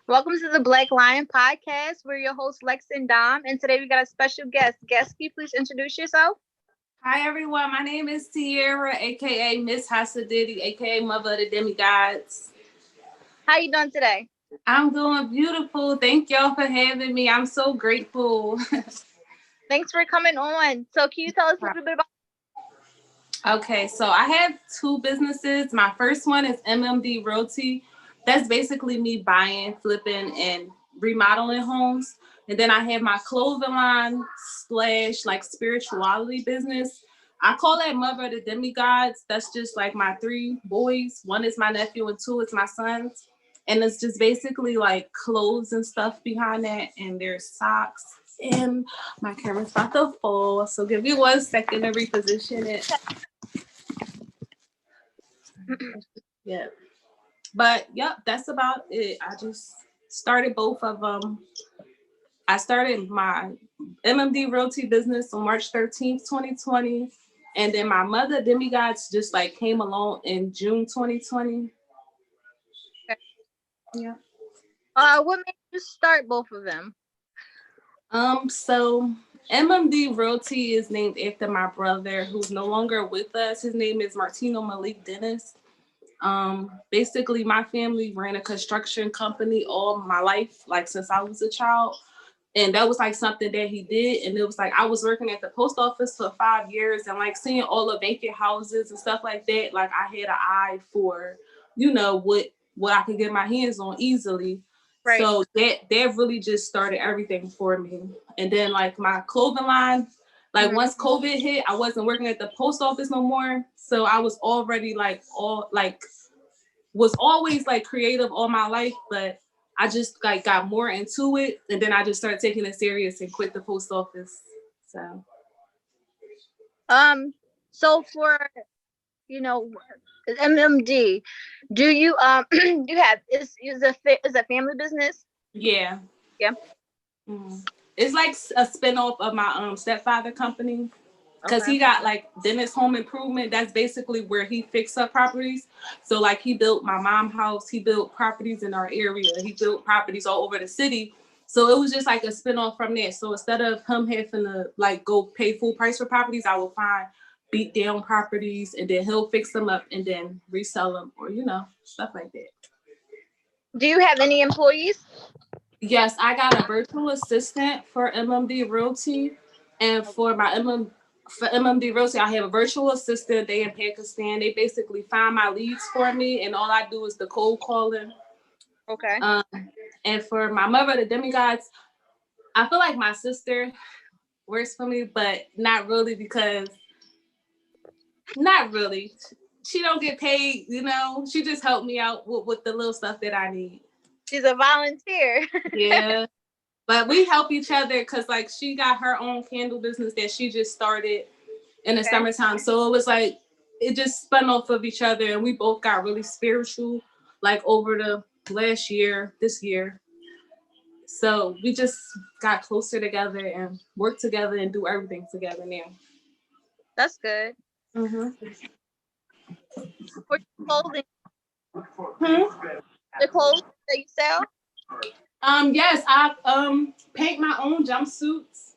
Welcome to the Black Lion Podcast. We're your hosts, Lex and Dom, and today we got a special guest. Guest, can you please introduce yourself? Hi everyone, my name is Ciara, aka Miss Hasadiddy, aka Mother of the Demi Godz. How you doing today? I'm doing beautiful. Thank y'all for having me. I'm so grateful. Thanks for coming on. So can you tell us a little bit about... Okay, so I have two businesses. My first one is MMD Realty. That's basically me buying, flipping, and remodeling homes. And then I have my clothing line / like spirituality business. I call that Mother of the Demi Godz. That's just like my three boys. One is my nephew and two is my sons. And it's just basically like clothes and stuff behind that. And there's socks. And my camera's about to fall. So give me 1 second to reposition it. Yeah. But yep, that's about it. I just started both of them. I started my MMD Realty business on March 13th, 2020. And then my Mother Demi Godz just like came along in June 2020. Yeah. What made you start both of them? So MMD Realty is named after my brother who's no longer with us. His name is Martino Malik Dennis. Basically my family ran a construction company all my life, like since I was a child. And that was like something that he did. And it was like, I was working at the post office for 5 years and like seeing all the vacant houses and stuff like that. Like I had an eye for, what I could get my hands on easily. Right. So that really just started everything for me. And then like my clothing line, like once COVID hit, I wasn't working at the post office no more. So I was already was always like creative all my life, but I just like got more into it. And then I just started taking it serious and quit the post office. So for, MMD, do you, do you have, is a family business? Yeah. Yeah. Mm-hmm. It's like a spinoff of my stepfather company. Because he got like Dennis Home Improvement. That's basically where he fixed up properties. So like he built my mom's house. He built properties in our area. He built properties all over the city. So it was just like a spinoff from there. So instead of him having to like go pay full price for properties, I will find beat down properties and then he'll fix them up and then resell them or, stuff like that. Do you have any employees? Yes, I got a virtual assistant for MMD Realty. And for MMD Realty, I have a virtual assistant. They in Pakistan. They basically find my leads for me, and all I do is the cold calling. Okay. And for my Mother, the Demi Godz, I feel like my sister works for me, but not really because, not really. She don't get paid, She just helped me out with the little stuff that I need. She's a volunteer. Yeah. But we help each other because like she got her own candle business that she just started in the summertime. So it was like, it just spun off of each other and we both got really spiritual like over the this year. So we just got closer together and work together and do everything together now. That's good. Mm-hmm. For clothing. The clothes that you sell? Yes, I paint my own jumpsuits.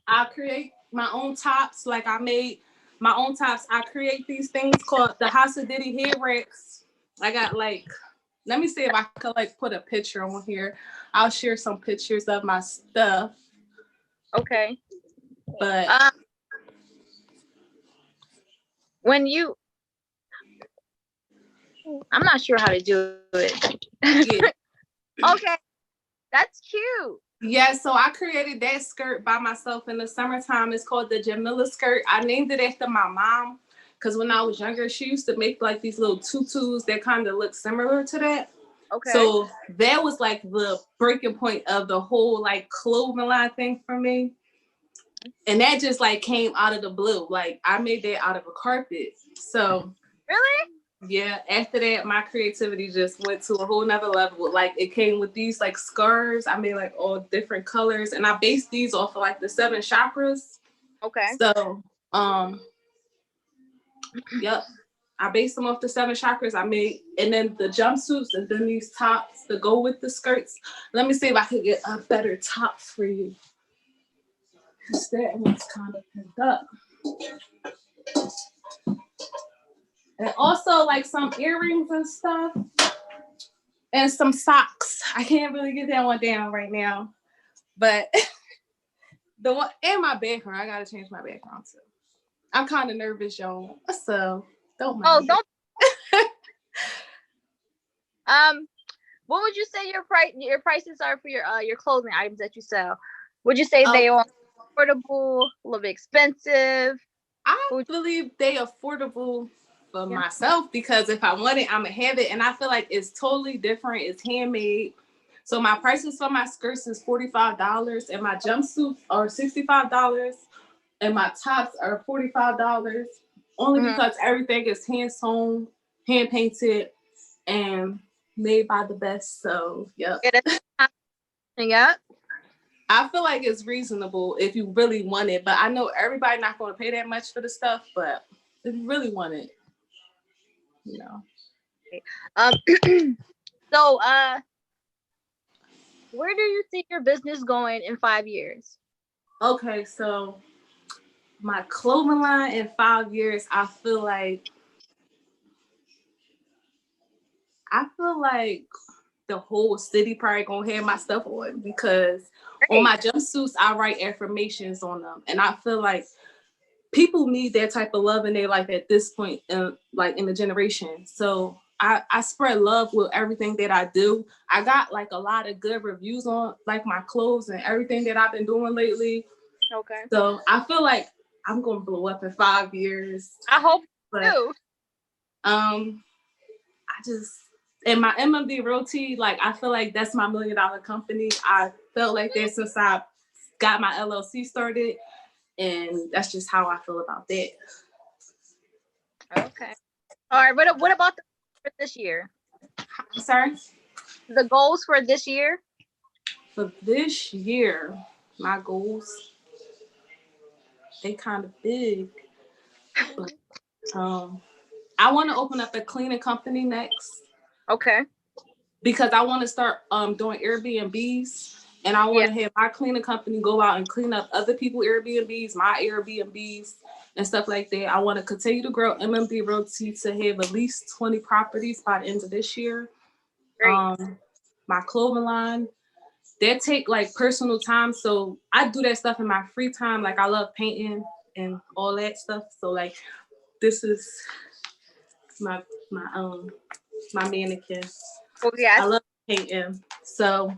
I create my own tops. Like I made my own tops. I create these things called the Hasadiddy hair racks. I got let me see if I could put a picture on here. I'll share some pictures of my stuff. Okay. But when you, I'm not sure how to do it. Yeah. Okay. That's cute. Yeah, so I created that skirt by myself in the summertime. It's called the Jamila skirt. I named it after my mom because when I was younger, she used to make like these little tutus that kind of look similar to that. Okay. So that was like the breaking point of the whole like clothing line thing for me. And that just like came out of the blue. Like I made that out of a carpet. So really? Yeah, after that, my creativity just went to a whole nother level. Like it came with these like scarves. I made like all different colors and I based these off of like the 7 chakras. Okay. So, yep. I based them off the 7 chakras I made, and then the jumpsuits, and then these tops to go with the skirts. Let me see if I can get a better top for you. That one's kind of pinned up. And also like some earrings and stuff, and some socks. I can't really get that one down right now, but the one in my background, I gotta change my background too. I'm kind of nervous, y'all, so don't mind. Oh, don't. What would you say your prices are for your clothing items that you sell? Would you say they are affordable, a little bit expensive? I believe they affordable for myself, because if I want it, I'm gonna have it, and I feel like it's totally different. It's handmade. So my prices for my skirts is $45, and my jumpsuits are $65, and my tops are $45. Only because everything is hand sewn, hand painted, and made by the best. So yep. Yeah. I feel like it's reasonable if you really want it, but I know everybody not going to pay that much for the stuff. But if you really want it, you know. So, where do you see your business going in 5 years? Okay, so my clothing line in 5 years, I feel like the whole city probably gonna have my stuff on, because on my jumpsuits I write affirmations on them, and I feel like people need that type of love in their life at this point, like in the generation. So I spread love with everything that I do. I got like a lot of good reviews on like my clothes and everything that I've been doing lately. Okay. So I feel like I'm gonna blow up in 5 years. I hope so. I just, and my MMD Realty, like I feel like that's my $1 million company. I felt like that since I got my LLC started, and that's just how I feel about that. Okay. All right. What about for this year? Sorry? The goals for this year? For this year, my goals, they kind of big. But, I want to open up a cleaning company next. Okay. Because I want to start doing Airbnbs, and I want to have my cleaning company go out and clean up other people's Airbnbs, my Airbnbs, and stuff like that. I want to continue to grow MMD Realty to have at least 20 properties by the end of this year. My clothing line, that take like personal time, so I do that stuff in my free time. Like I love painting and all that stuff. So like this is my mannequin. Oh, yes. I love painting. So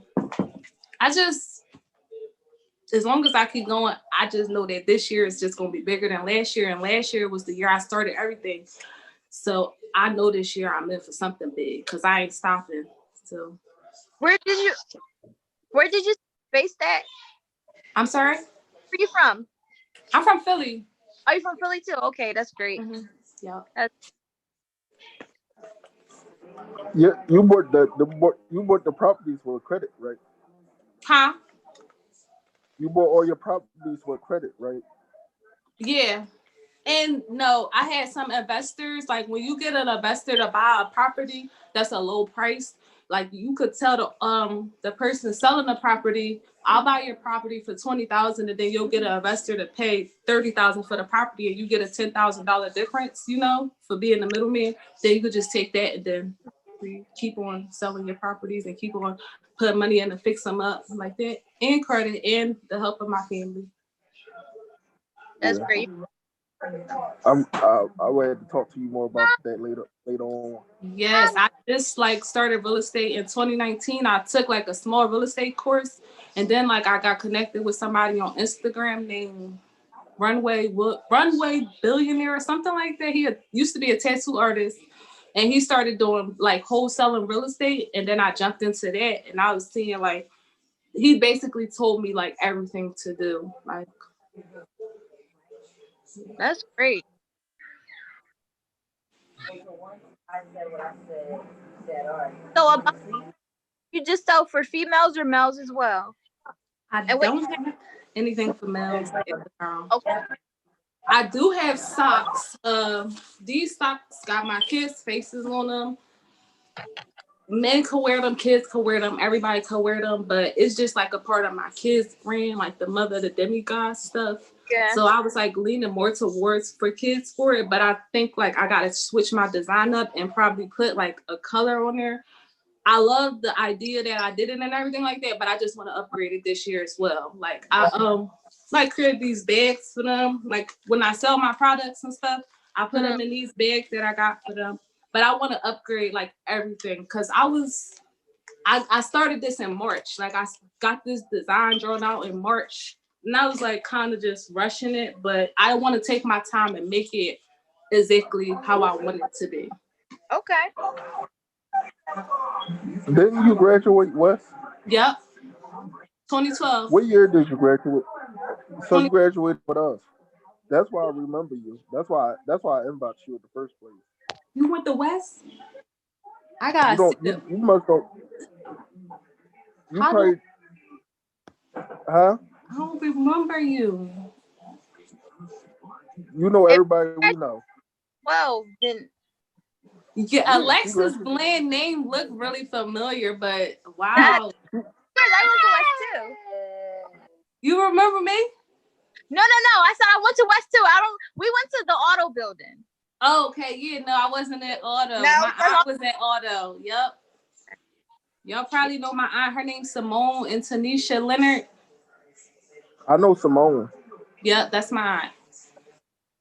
I just, as long as I keep going, I just know that this year is just going to be bigger than last year. And last year was the year I started everything. So I know this year I'm in for something big, because I ain't stopping. So where did you base that? I'm sorry? Where are you from? I'm from Philly. Are you from Philly too? Okay, that's great. Yeah. Yeah, you bought the properties with credit, right? Huh? You bought all your properties with credit, right? Yeah. And no, I had some investors, like when you get an investor to buy a property that's a low price, like you could tell the person selling the property, I'll buy your property for $20,000, and then you'll get an investor to pay $30,000 for the property, and you get a $10,000 difference, for being the middleman. Then you could just take that and then keep on selling your properties and keep on putting money in to fix them up like that, and credit, and the help of my family. That's great. I will have to talk to you more about that later on. Yes, I just started real estate in 2019. I took like a small real estate course, and then I got connected with somebody on Instagram named Runway Billionaire or something like that. He used to be a tattoo artist, and he started doing wholesaling real estate, and then I jumped into that, and I was seeing he basically told me everything to do. That's great. So you just sell for females or males as well? I don't have anything for males. Okay. I do have socks. These socks got my kids' faces on them. Men can wear them, kids can wear them, everybody can wear them, but it's just like a part of my kids' brand, like the mother, the Demi Godz stuff. Yeah. So I was like leaning more towards for kids for it, but I think like I gotta switch my design up and probably put like a color on there. I love the idea that I did it and everything like that, but I just want to upgrade it this year as well. Like I like create these bags for them. Like when I sell my products and stuff, I put them in these bags that I got for them. But I want to upgrade like everything because I started this in March. Like I got this design drawn out in March, and I was like kind of just rushing it. But I want to take my time and make it exactly how I want it to be. Okay. Didn't you graduate, Wes? Yep. 2012. What year did you graduate? So you graduated with us. That's why I remember you. That's why I inboxed you in the first place. You went to West? I You gotta don't. see them. You must don't. You How probably. Huh? I don't remember you. You know everybody we know. Well, then. Yeah, Alexa's bland name looked really familiar, but wow. I went to West too. You remember me? No. I said I went to West too. We went to the auto building. Oh, okay, yeah, no, I wasn't at auto. No, my aunt was at auto. Yep. Y'all probably know my aunt. Her name's Simone and Tanisha Leonard. I know Simone. Yep, that's my aunt.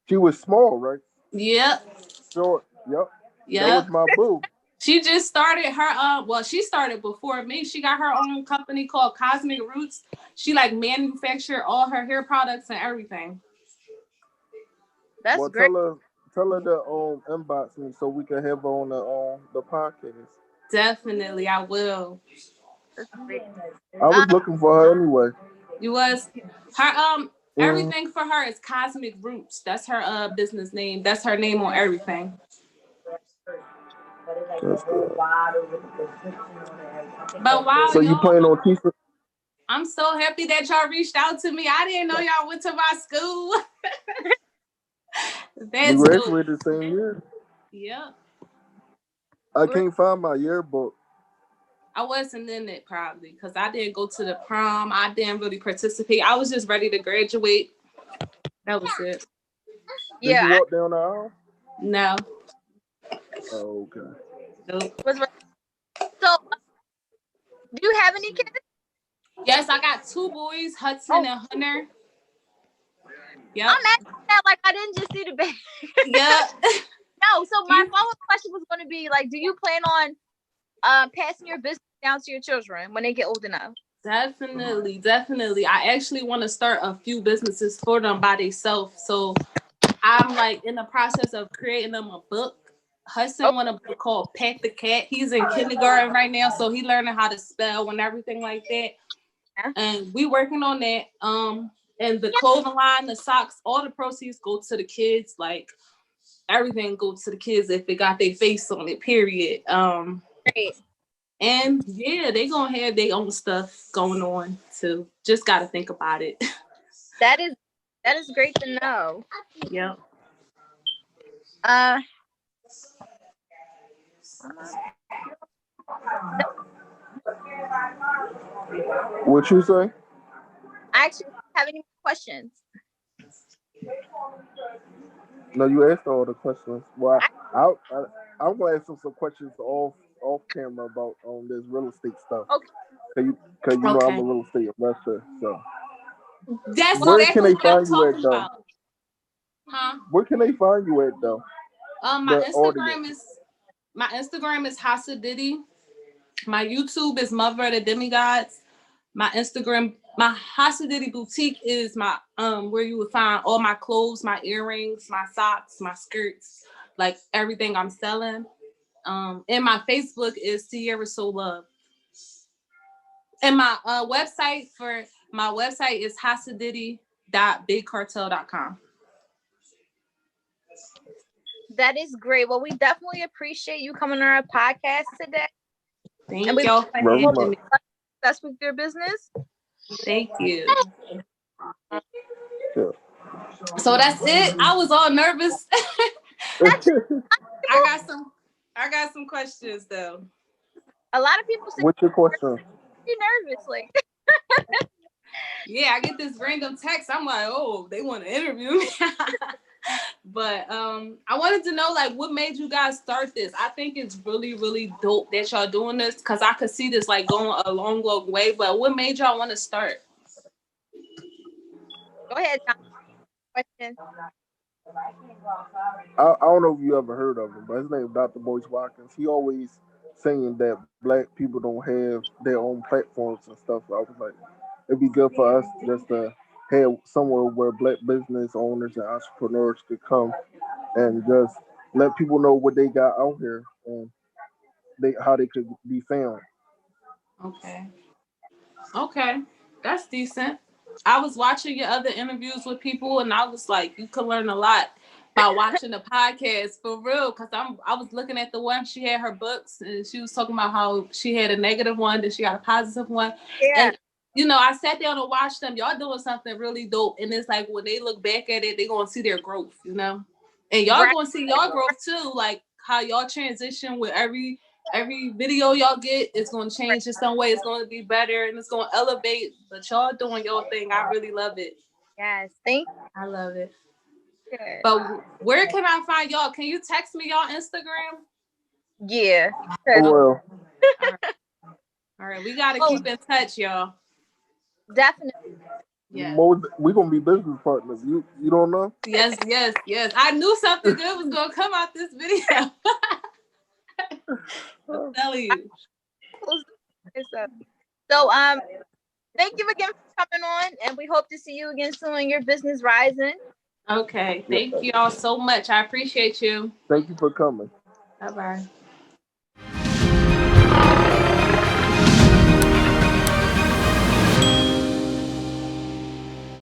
She was small, right? Yep. Short. Yep. Yep. That was my boo. She just started her well, she started before me. She got her own company called Cosmic Roots. She like manufactured all her hair products and everything. That's great. Tell her to inbox me so we can have her on the podcast. Definitely, I will. That's great. I was looking for her anyway. You was her everything for her is Cosmic Roots. That's her business name. That's her name on everything. But wow, so you plan on teaching? I'm so happy that y'all reached out to me. I didn't know y'all went to my school. We graduated the same year. Yeah. I can't find my yearbook. I wasn't in it probably because I didn't go to the prom. I didn't really participate. I was just ready to graduate. That was it. Did you walk down the aisle? No. Oh, okay. Nope. So, do you have any kids? Yes, I got 2 boys, Hudson and Hunter. Yeah. I'm asking that like I didn't just see the baby. Yeah. No, so my follow-up question was going to be like, do you plan on passing your business down to your children when they get old enough? Definitely. I actually want to start a few businesses for them by themselves. So I'm like in the process of creating them a book. Hudson want a book called Pat the Cat. He's in kindergarten right now, so he learning how to spell and everything like that. Yeah. And we working on that. And the clothing line, the socks, all the proceeds go to the kids. Like everything goes to the kids if they got their face on it. Period. Great. And yeah, they gonna have their own stuff going on too. Just gotta think about it. That is great to know. Yeah. What you say? I actually don't have any questions. No, you asked all the questions. Well, I'm gonna ask some questions off camera about this real estate stuff. Okay. Cause you know I'm a real estate investor. So that's where can they what I'm find you at though? about. Huh? Where can they find you at though? My Instagram is Hasa Diddy. My YouTube is Mother the Demi Godz. My Instagram, my Hasa Diddy boutique is my where you would find all my clothes, my earrings, my socks, my skirts, like everything I'm selling. And my Facebook is Ciara So Love. And my website is hasadiddy.bigcartel.com. That is great. Well, we definitely appreciate you coming on our podcast today. Thank y'all for having me. Success with your business. Thank you. Sure. So that's it. I was all nervous. I got some questions though. A lot of people say, What's your question? you're nervous, like. Yeah, I get this random text. I'm like, oh, they want to interview me. But I wanted to know, like, what made you guys start this? I think it's really, really dope that y'all doing this, because I could see this like going a long, long way. But what made y'all want to start? Go ahead, Tom. Question. I don't know if you ever heard of him, but his name is Dr. Boyce Watkins. He always saying that black people don't have their own platforms and stuff. So I was like, it'd be good for us just to have somewhere where black business owners and entrepreneurs could come and just let people know what they got out here and how they could be found. Okay, that's decent. I was watching your other interviews with people, and I was like, you could learn a lot by watching the podcast for real. Because I was looking at the one, she had her books, and she was talking about how she had a negative one, then she got a positive one. Yeah. And I sat down and watched them. Y'all doing something really dope, and it's like when they look back at it, they gonna see their growth, and y'all Right. gonna see y'all growth too, like how y'all transition with every video y'all get. It's gonna change in some way. It's gonna be better and it's gonna elevate. But y'all doing your thing. I really love it. Yes, thank I love it. you. Good. But where can I find y'all? Can you text me y'all Instagram? Yeah. Well, All right. We gotta keep in touch, y'all. Definitely. Yeah. we're gonna be business partners. You don't know? Yes. I knew something good was gonna come out this video. I'm telling you. So thank you again for coming on, and we hope to see you again soon in your business rising. Okay. Thank you all so much. I appreciate you. Thank you for coming. Bye-bye.